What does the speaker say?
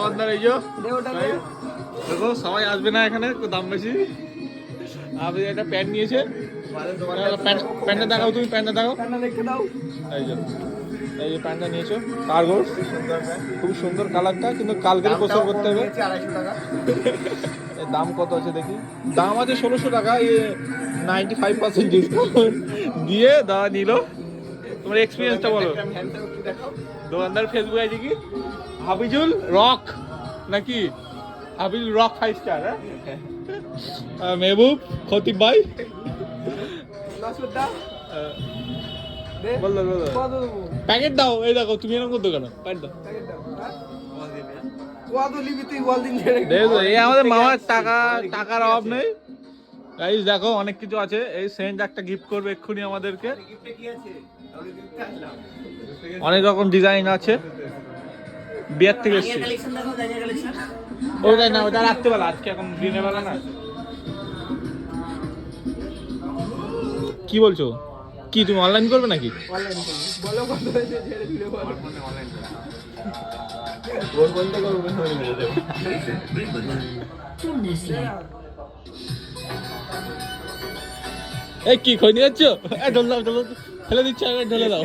দোকানদার এই যে দেখো সবাই আসবে না এখানে, দাম বেশি। আপনি একটা প্যান্ট নিয়েছে, প্যান্টটা দেখাও, তুমি প্যান্টটা দেখাও, এই যে এই যে প্যান্টটা নিয়েছো কার্গো, খুব সুন্দর কালারটা, কিন্তু কালকে গোসল করতে হবে। 250 টাকা। এর দাম কত আছে দেখি, দাম আছে 1600 টাকা, 95% ডিসকাউন্ট দিয়ে দাদা নিল। তোমার এক্সপিরিয়েন্সটা বলো। দোকানদার ফেসবুক আছে কি হাবিজুল রক নাকি, হাবিজুল রক 5 স্টার। মেহবুব খতিব ভাই বল প্যাকেট দাও, এই দেখো তুমি এরকম করতে কেন, প্যাকেট দাও। দেখো এই আমাদের মামার টাকার অভাব নেই গাইস, দেখো অনেক কিছু আছে। এই সেন্ট একটা গিফট করবে এক্ষুনি আমাদেরকে, অনেক রকম ডিজাইন আছে, বিয়ার থেকে এসছে। ওটাই না, ওটা রাত্রেবেলা, আজকে এখন দিনের বেলা না। কি বলছো, কি তুমি অনলাইন করবে নাকি? এই কি খই নিয়ে যাচ্ছ? ঢোল দাও, ঢোল ফেলে দিচ্ছ, ঢোলে দাও।